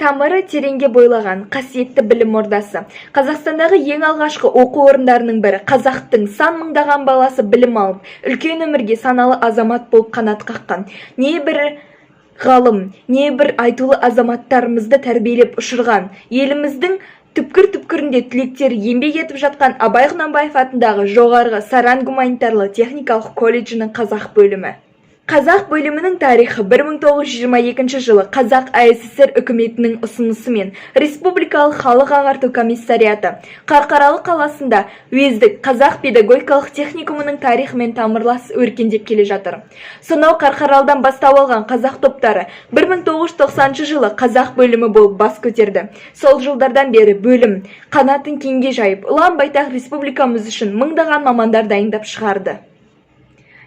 Тамыры тереңге бойлаған қасиетті білім ордасы. Қазақстандағы ең алғашқы оқу орындарының бірі. Қазақтың сан мыңдаған баласы білім алып, үлкен өмірге саналы азамат болып қанат қаққан. Небір ғалым, небір айтулы азаматтарымызды тәрбиелеп ұшырған. Еліміздің түпкір-түпкірінде түлектері еңбек етіп жатқан Абай Құнанбаев атындағы жоғарғы Саран гуманитарлы техникалық колледжінің қазақ бөлімі. Қазақ бөлімінің тарихы 1922 жылы Қазақ АССР үкіметінің ұсынысымен Республикалық халық ағарту комиссариаты Қарқаралы қаласында уездік Қазақ педагогикалық техникумының тарихымен тамырлас өркендеп келе жатыр. Сонау Қарқаралыдан бастау алған қазақ топтары 1990 жылы Қазақ бөлімі болып бас көтерді. Сол жылдардан бері бөлім қанатын кеңге жайып, ұлан байтақ республикамыз үшін мыңдаған мамандар дайындап шығарды.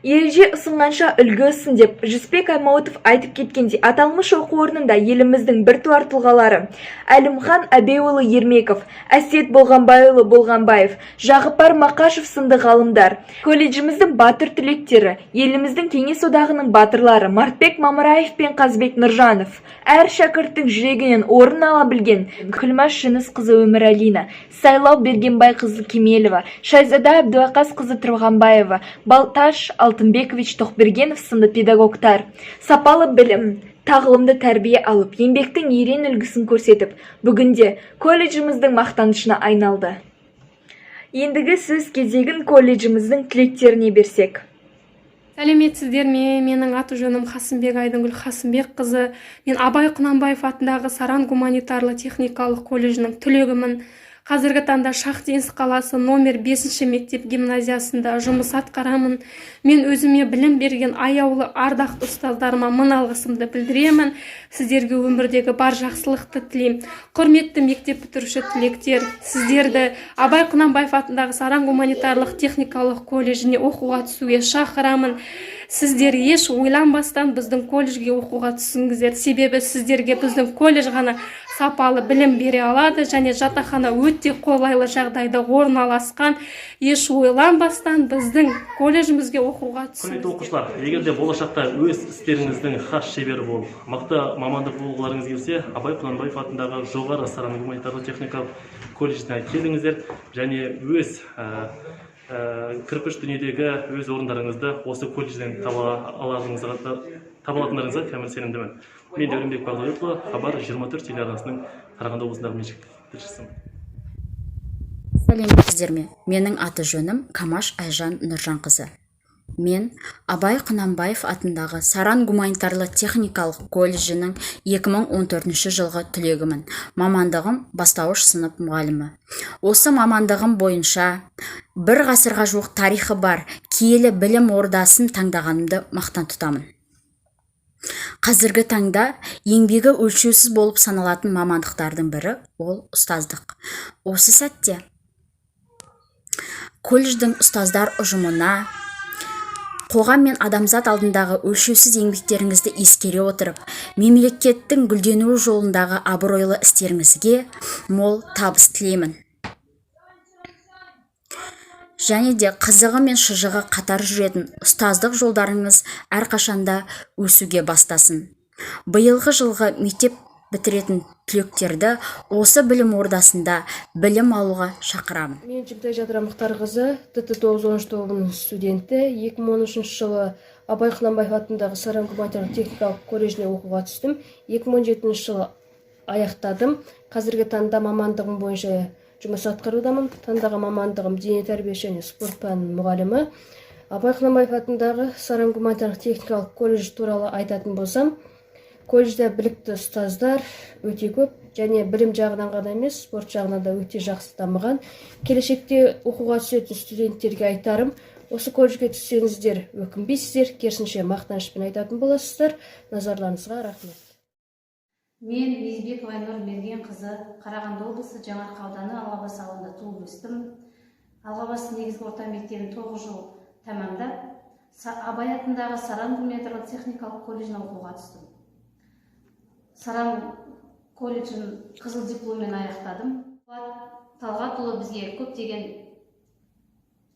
Ереже ұсынғанша үлгі ұсын деп Жүсіпбек Аймауытов айтып кеткенде, аталмыш оқу орнында еліміздің біртуар тұлғалары Әлімхан Әбеуұлы Ермеков, Әсет Болғанбаев, Жағыпар Мақашев сынды ғалымдар, колледжіміздің батыр түлектері, еліміздің Кеңес одағының батырлары Мартбек Мамыраев пен Қазбек Нұржанов, әр шәкірттің жүрегінен орын ала білген Күлмаш Жүнісқызы Өмірәлина, Сайлау Бергенбайқызы Кемелова, Шайзада Әбдуақасқызы Тұрғанбаева, Балташ Алтынбекович Тоқбергенов сынды педагогтар сапалы білім, тағылымды тәрбие алып, еңбектің ерен үлгісін көрсетіп, бүгінде колледжіміздің мақтанышына айналды. Ендігі сөз кезегін колледжіміздің түлектеріне берсек. Сәлеметсіздер ме? Менің аты жөнім Қасымбек Айдынгүл Қасымбекқызы. Мен Абай Құнанбаев атындағы Саран гуманитарлы техникалық колледжінің түлегімін. Қазіргі таңда Шахтинск қаласы номер 5 мектеп гимназиясында жұмыс атқарамын. Мен өзіме білім берген аяулы ардақты ұстаздарыма мың алғысымды білдіремін. Сіздерге өмірдегі бар жақсылықты тілеймін. Құрметті мектеп бітіруші түлектер, сіздерді Абай Құнанбаев атындағы Саран гуманитарлық техникалық колледжіне оқуға түсуге шақырамын. Сіздер еш ойланбастан біздің колледжге оқуға түсіңіздер. Себебі сіздерге біздің колледж ғана сапалы білім бере алады және жатақхана өте қолайлы жағдайда орналасқан. Еш ойланбастан біздің колледжімізге оқуға түсіңіздер. Құрметті оқушылар, егер де болашақта өз істеріңіздің хас шебері болып, мықты мамандық болғыларыңыз келсе, Абай Құнанбаев атындағы жоғары Саран гуманитарлы техникалық колледжіне келдіңіздер және өз кірпіш дүниедегі өз орындарыңызды осы колледжден таба алатындарыңызға кәміл сенімдімін. Мен Дәуренбек Бағдәулетұлы, Хабар 24 телеарнасының Қарағанды облысындағы меншікті тілшісімін. Сәлеметсіздер ме? Менің аты жөнім Камаш Айжан Нұржанқызы. Мен Абай Құнанбаев атындағы Саран гуманитарлы техникалық колледжінің 2014 жылғы түлегімін. Мамандығым бастауыш сынып мұғалімі. Осы мамандығым бойынша бір ғасырға жуық тарихы бар киелі білім ордасын таңдағанымды мақтан тұтамын. Қазіргі таңда еңбегі өлшеусіз болып саналатын мамандықтардың бірі ол ұстаздық. Осы сәтте колледждің ұстаздар ұжымына қоғам мен адамзат алдындағы өлшеусіз еңбектеріңізді ескере отырып, мемлекеттің гүлденуі жолындағы абыройлы істеріңізге мол табыс тілеймін. Және де қызығы мен шыжығы қатар жүретін ұстаздық жолдарыңыз әрқашанда өсуге бастасын. Биылғы жылғы мектеп бітіретін түлектерді осы білім ордасында білім алуға шақырамын. Мен Жүктай Жадыра Мұхтарқызы, ТТ-9-10 тобының студенті. 2013 жылы Абай Құнанбаев атындағы Саран гуманитарлық техникалық колледжіне оқуға түстім. 2017 жылы аяқтадым. Қазіргі таңда мамандығым бойынша жұмыс атқарудамын. Таңдаған мамандығым дене тәрбиесі және спорт пәнінің мұғалімі. Абай Құнанбаев атындағы Саран гуманитарлық техникалық колледж туралы айтатын болсам, колледжде білікті ұстаздар өте көп және білім жағынан ғана емес, спорт жағынан да өте жақсы дамыған. Келешекте оқуға түсетін студенттерге айтарым, осы колледжге түссеңіздер өкінбейсіздер, керісінше мақтанышпен айтатын боласыздар. Назарларыңызға рахмет. Мен Безбекова Айнұр Мергенқызы, Қарағанды облысы Жаңаарқа ауданы Алғабас ауылында туып өстім. Алғабас негізгі орта мектебін 9 жыл тәмамдап, Абай атындағы Саран гуманитарлық техникалық колледжіне оқуға түстім. Саран колледжін қызыл дипломмен аяқтадым. Талғатұлы бізге көптеген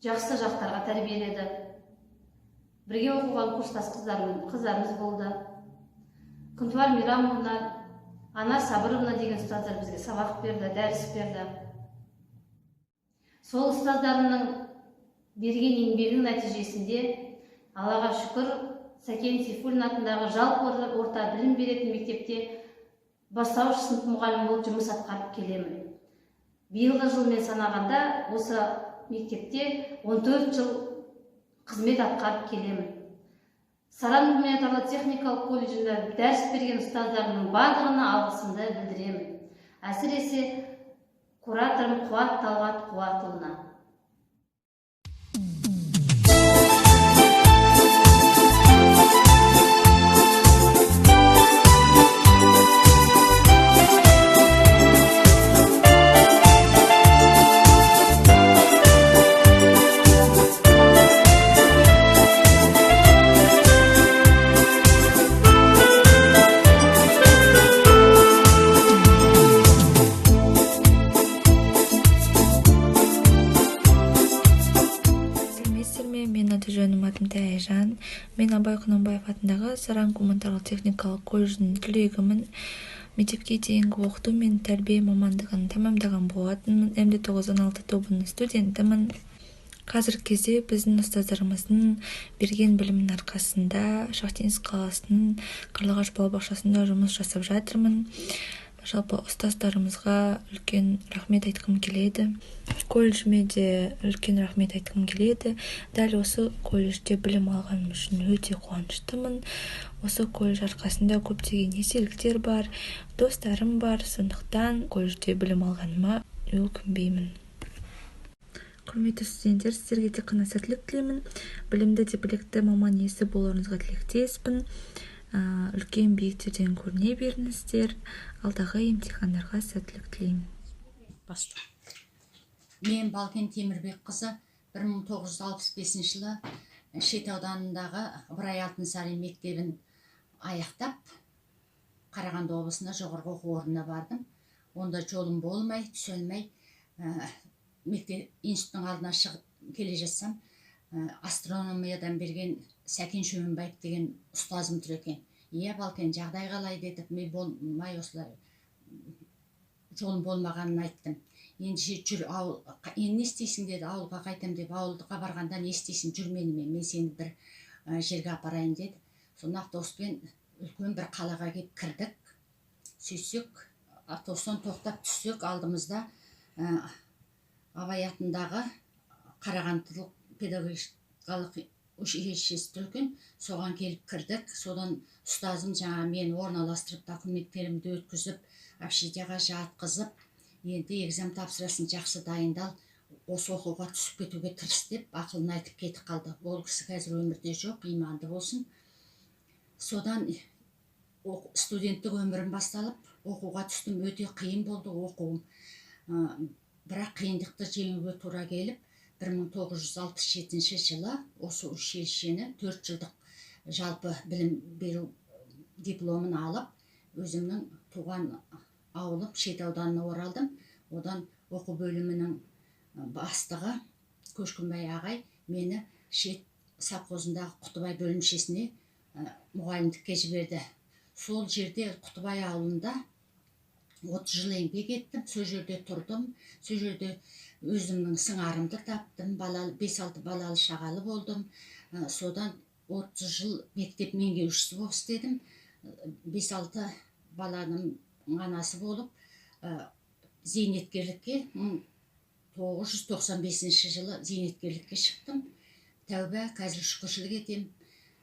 жақсы жақтарға тәрбиеледі. Бірге оқыған курстас қыздарымыз болды. Күнтуар Мирамовна Анар Сабыровна деген ұстаздар бізге сабақ берді, дәріс берді. Сол ұстаздарымның берген еңбегінің нәтижесінде Аллаға шүкір, Сәкен Сейфуллин атындағы жалпы орта білім беретін мектепте бастауыш сынып мұғалімі болып жұмыс атқарып келемін. Биылғы жылмен санағанда осы мектепте 14 жыл қызмет атқарып келемін. Саран гуманитарлы техникалық колледжінде дәріс берген ұстаздарымның барлығына алғысымды білдіремін. Әсіресе кураторым Қуат Талғат Қуатұлына. Аты-жөнім атымтай Айжан. Мен Абай Құнанбаев атындағы Саран гуманитарлық техникалық колледжінің түлегімін. Мектепке дейінгі оқыту мен тәрбие мамандығын тәмамдаған болатынмын. МД916 тобының студентімін. Қазіргі кезде біздің ұстаздарымыздың берген білімнің арқасында Шахтинск қаласының Қарлығаш балабақшасында жұмыс жасап жатырмын. Жалпы ұстаздарымызға үлкен рахмет айтқым келеді. Колледжіме де үлкен рахмет айтқым келеді. Дәл осы колледжде білім алғаным үшін өте қуаныштымын. Осы колледж арқасында көптеген естеліктер бар, достарым бар. Сондықтан колледжде білім алғаныма өкінбеймін. Құрметті студенттер, сіздерге тек қана сәттілік тілеймін. Білімді де білікті маман иесі болуыңызға тілектеспін. Үлкен биіктерден көріне беріңіздер. Алдағы емтихандарға сәттілік тілеймін. Мен Балкен Темірбек қызы 1965 жылы Шет ауданындағы Ыбырай Алтынсарин мектебін аяқтап, Қарағанды облысына жоғарғы оқу орнына бардым. Онда жолым болмай, түсе алмай, мектеп институттың алдына шығып келе жатсам, астрономиядан берген Сәкен Шөменбаев деген ұстазым тұр екен. Иә, Балкен, жағдай қалай деді, мен болмай осылай жолым болмағанын айттым. Енді жүр, енді не істейсің деді, ауылға қайтам деп, ауылға барғанда не істейсің, жүр менімен, мен сені бір жерге апарайын деді. Соны автобуспен үлкен бір қалаға келіп кірдік. Сөйтсек, автобустан тоқтап түссек, алдымызда Абай атындағы Қарағандылық педагогикалық училищесі тұр екен. Соған келіп кірдік. Содан ұстазым жаңа мені орналастырып, документтерімді өткізіп, общежитиеға жатқызып, енді экзамен тапсырасын жақсы дайындал, осы оқуға түсіп кетуге тырыс деп ақылын айтып кетіп қалды. Ол кісі қазір өмірде жоқ, иманды болсын. Содан студенттік өмірім басталып, оқуға түстім. Өте қиын болды оқуым. Бірақ қиындықты жеңуге тура келіп, 1967 жылы осы училищені 4 жылдық жалпы білім беру дипломын алып, өзімнің туған ауылым Шет ауданына оралдым. Одан оқу бөлімінің бастығы Көшкінбай ағай мені Шет совхозындағы Құтыбай бөлімшесіне мұғалімдікке жіберді. Сол жерде Құтыбай ауылында 30 жыл еңбек еттім. Сол жерде тұрдым. Сол жерде өзімнің сыңарымды таптым. 5-6 балалы шағалы болдым. Содан 30 жыл мектеп меңгерушісі болып істедім. 5-6 баланың анасы болып, зейнеткерлікке 1995 жылы зейнеткерлікке шықтым. Тәубә, қазір шүкіршілік етем.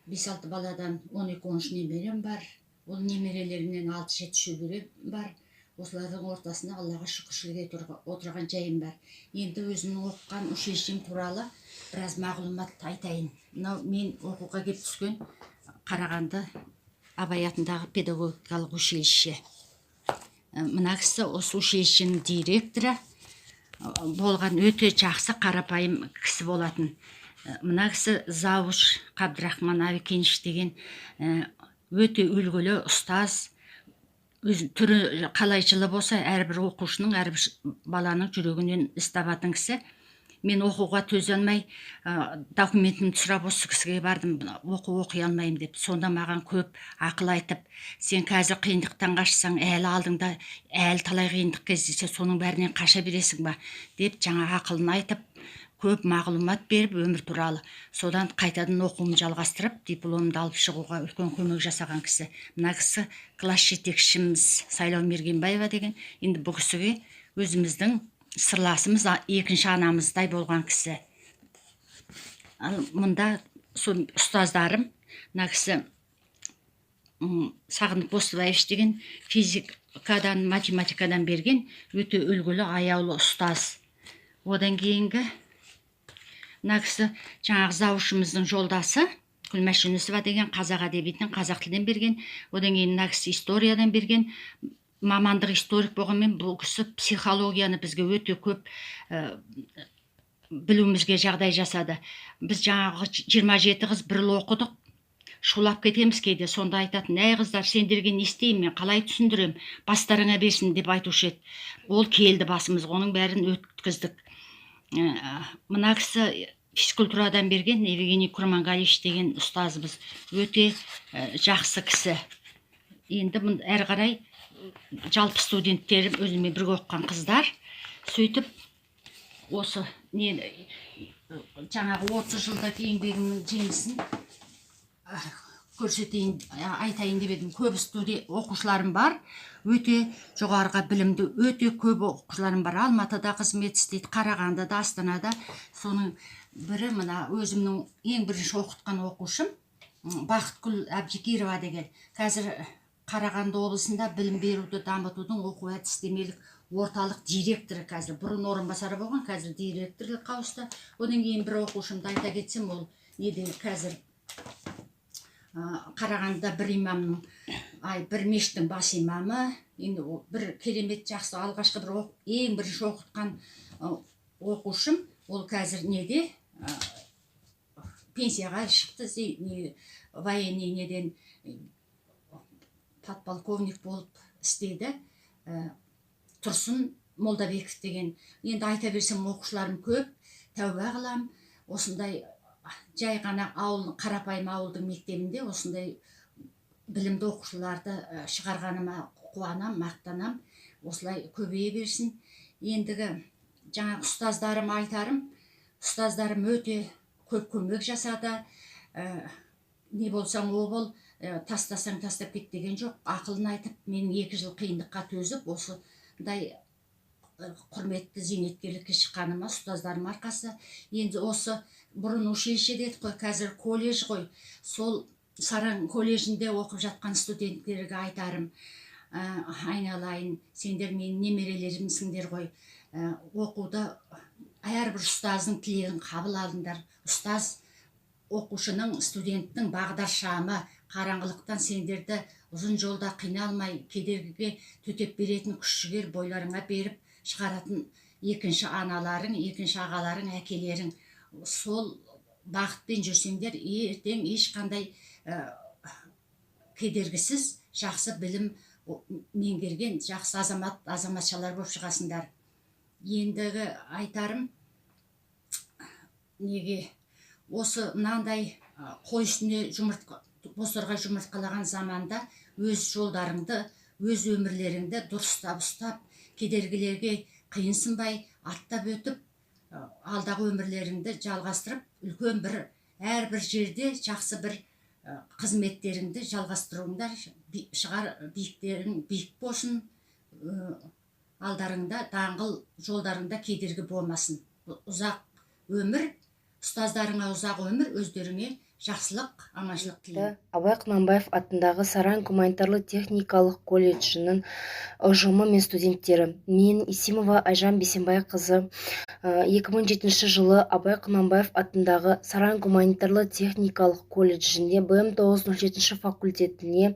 5-6 баладан 12-13 немерем бар. Ол немерелерімнен 6-7 шөберем бар. Осылардың ортасына Аллаға шүкіршілік етіп отырған жайым бар. Енді өзімнің оқыған училищем туралы біраз мағлұмат айтайын. Мынау мен оқуға келіп түскен Қарағанды Абай атындағы педагогикалық училище. Мына кісі осы училищенің директоры болған, өте жақсы қарапайым кісі болатын. Мына кісі завуч Қабдрахман Авикенш деген өте үлгілі ұстаз. Түрі қалай жылы болса, әрбір оқушының, әрбір баланың жүрегінен іс табатын кісі. мен оқуға төзе алмай документімді сұрап осы кісіге бардым, оқи алмаймын деп. Сонда маған көп ақыл айтып, сен қазір қиындықтан қашсаң, әлі алдыңда әлі талай қиындық кездессе, соның бәрінен қаша бересің ба деп жаңа ақылын айтып, көп мағлұмат беріп өмір туралы. Содан қайтадан оқуымды жалғастырып, дипломымды алып шығуға үлкен көмек жасаған кісі. Мына кісі класс жетекшіміз Сайлау Мергенбаева деген. Енді бұл кісіге өзіміздің сырласымыз, екінші анамыздай болған кісі. Ал мұнда ұстаздарым, мына кісі Сағындық Бостыбаевич деген физикадан, математикадан берген өте үлгілі, аяулы ұстаз. Одан кейінгі мына кісі жаңағы заушымыздың жолдасы Күлмәш Жүнісова деген қазақ әдебиетінен, қазақ тілден берген. Одан кейін мына кісі историядан берген. Мамандық историк болғанмен бұл кісі психологияны бізге өте көп білуімізге жағдай жасады. Біз жаңағы 27 қыз бір оқыдық. Шулап кетеміз кейде. Сонда айтатын, әй қыздар, сендерге не істеймін, мен қалай түсіндірем, бастарыңа берсін деп айтушы еді. Ол келді басымызға, оның бәрін өткіздік. Мына кісі физкультурадан берген Евгений Курмангалевич деген ұстазымыз, өте жақсы кісі. Енді әрі қарай жалпы студенттерім өзіме бірге оқыған қыздар, сөйтіп осы жаңағы 30 жылдық еңбегімнің жемісін көрсетейін, айтайын деп едім. Көп оқушыларым бар, өте жоғарғы білімді, өте көп оқушыларым бар. Алматыда қызмет істейді, Қарағандыда, Астанада. Соның бірі мына өзімнің ең бірінші оқытқан оқушым Бақытгүл Әбжекирова деген. Қазір Қарағанды облысында білім беруді дамытудың оқу әдістемелік орталық директоры, қазір бұрын орынбасары болған, қазір директорлыққа ауысты. Одан кейін бір оқушымды айта кетсем, ол қазір Қарағандыда бір имамның, бір мешіттің бас имамы, енді бір керемет жақсы алғашқы бір ең бірінші оқытқан оқушым, ол қазір пенсияға шықты, военный неден подполковник болып істеді, Тұрсын Молдабеков деген. Енді айта берсем оқушыларым көп, тәуба қылам, осындай жай ғана қарапайым ауылдың мектебінде осындай білімді оқушыларды шығарғаныма қуанам, мақтанам, осылай көбейе берсін. Ендігі жаңа ұстаздарым айтарым, ұстаздарым өте көп көмек жасады. Не болсаң о бол, тастасаң тастап кет деген жоқ. Ақылын айтып, менің 2 жыл қиындыққа төзіп, осындай құрметті зейнеткерлікке шыққаныма ұстаздарым арқасы. Енді осы бұрын училище дедік қой, қазір колледж ғой. Сол Саран колледжінде оқып жатқан студенттерге айтарым, айналайын, сендер менің немерелерімсіңдер ғой. Оқуды әрбір ұстаздың тілегін қабыл алыңдар. Ұстаз оқушының, студенттің бағдаршамы, қараңғылықтан сендерді ұзын жолда қиналмай, кедергіге төтеп беретін күш-жігер бойларыңа беріп шығаратын екінші аналарың, екінші ағаларың, әкелерің. Сол бағытпен жүрсеңдер, ертең ешқандай кедергісіз жақсы білім меңгерген жақсы азаматшалар болып шығасыңдар. Ендігі айтарым, неге осы мынандай қой үстіне бозторғай жұмыртқалаған заманда өз жолдарыңды, өз өмірлеріңді дұрыстап ұстап, кедергілерге қиынсынбай аттап өтіп, алдағы өмірлеріңді жалғастырып, үлкен бір әрбір жерде жақсы бір қызметтеріңді жалғастыруыңдар, шығар биіктерің биік болсын, алдарыңда даңғыл, жолдарыңда кедергі болмасын. Ұзақ өмір, ұстаздарыңа ұзақ өмір, өздеріңе жақсылық, аманшылық тілеймін. Абай Құнанбаев атындағы Саран гуманитарлы техникалық колледжінің ұжымы мен студенттері. Мен Исимова Айжан Бейсенбайқызы 2007 жылы Абай Құнанбаев атындағы Саран гуманитарлы техникалық колледжінде БМ907 факультетіне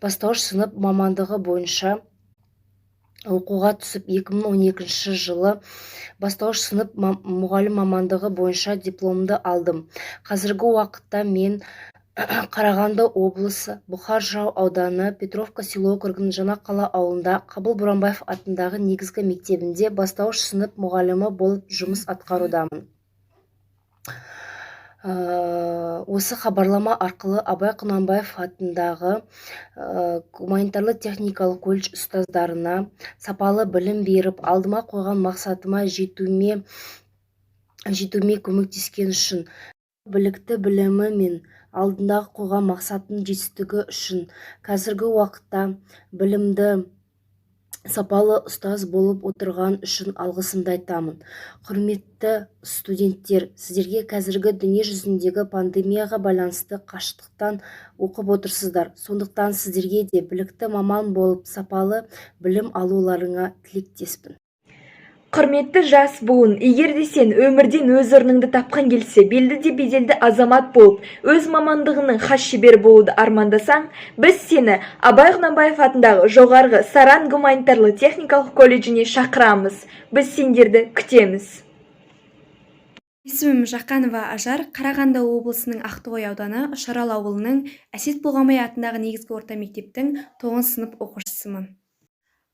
бастауыш сынып мамандығы бойынша оқуға түсіп, 2012 жылы бастауыш сынып мұғалім мамандығы бойынша дипломды алдым. Қазіргі уақытта мен Қарағанды облысы Бұқар Жырау ауданы Петровка село округінің Жаңақала ауылында Қабыл Боранбаев атындағы негізгі мектебінде бастауыш сынып мұғалімі болып жұмыс атқарудамын. Осы хабарлама арқылы Абай Құнанбаев атындағы гуманитарлы техникалық колледж ұстаздарына сапалы білім беріп, алдыма қойған мақсатыма жетуіме көмектескен үшін, білікті білімі мен алдындағы қойған мақсаттың жетістігі үшін қазіргі уақытта білімді сапалы ұстаз болып отырған үшін алғысымды айтамын. Құрметті студенттер, сіздерге қазіргі дүние жүзіндегі пандемияға байланысты қашықтықтан оқып отырсыздар. Сондықтан сіздерге де білікті маман болып сапалы білім алуларыңа тілектеспін. Құрметті жас буын, егер де сен өмірден өз орныңды тапқан келсе, белді де беделді азамат болып, өз мамандығының хас шебері болуды армандасаң, біз сені Абай Құнанбаев атындағы жоғарғы Саран гуманитарлы техникалық колледжіне шақырамыз. Біз сендерді күтеміз. Есімім Жақанова Ажар, Қарағанды облысының Ақтоғай ауданы Шарал ауылының Әсет Болғанбай атындағы негізгі орта мектептің 9 сынып оқушысымын.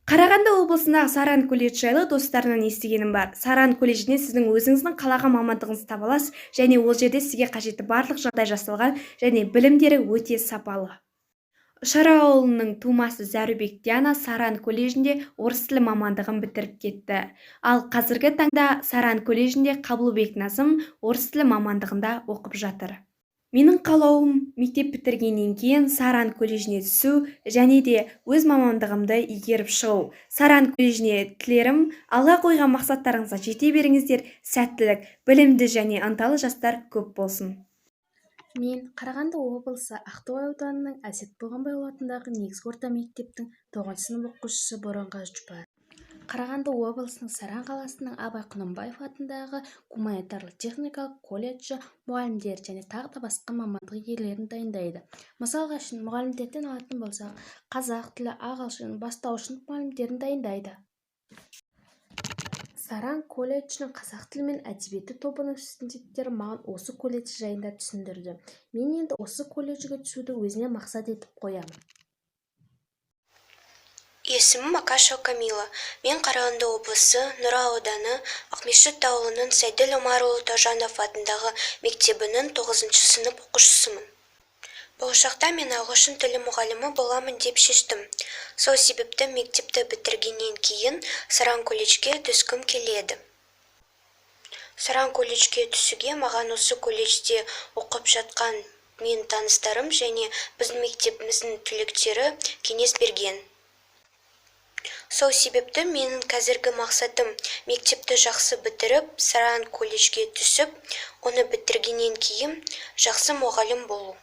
Қарағанды облысындағы Саран колледж жайлы достарынан естігенім бар. Саран колледжіне сіздің өзіңіздің қалаған мамандығыңызды таба аласыз, және ол жерде сізге қажетті барлық жағдай жасалған, және білімдері өте сапалы. Шара ауылының тумасы Зәрубек Диана Саран колледжінде орыс тілі мамандығын бітіріп кетті. Ал қазіргі таңда Саран колледжінде Қабылбек Назым орыс тілі мамандығында оқып жатыр. Менің қалауым мектеп бітіргеннен кейін Саран колледжіне түсу және де өз мамандығымды игеріп шығу. Саран колледжіне тілерім, алға қойған мақсаттарыңызға жете беріңіздер, сәттілік, білімді және ынталы жастар көп болсын. Мен Қарағанды облысы Ақтоғай ауданының Әсет Болғанбай атындағы негізгі орта мектептің 9 сынып оқушысы Боранға Жұпар. Қарағанды облысының Саран қаласының Абай Құнанбаев атындағы гуманитарлы техникалық колледжі мұғалімдер және тағы да басқа мамандық иелерін дайындайды. Мысалға үшін мұғалімдерден алатын болсақ, қазақ тілі, ағылшын, бастауыш сынып мұғалімдерін дайындайды. Саран колледжінің қазақ тілі мен әдебиеті тобының студенттері маған осы колледж жайында түсіндірді. Мен енді осы колледжге түсуді өзіме мақсат етіп қоямын. Есімім Макашева Камила. Мен Қарағанды облысы Нұра ауданы Ақмешіт ауылының Сайдел Омарұлы Тожанов атындағы мектебінің 9 сынып оқушысымын. Болашақта мен ағылшын тілі мұғалімі боламын деп шештім. Сол себепті мектепті бітіргеннен кейін Саран колледжге түскім келеді. Саран колледжге түсуге маған осы колледжде оқып жатқан мен таныстарым және біздің мектебіміздің түлектері кеңес берген. Сол себепті менің қазіргі мақсатым мектепті жақсы бітіріп, Саран колледжге түсіп, оны бітіргеннен кейін жақсы мұғалім болу.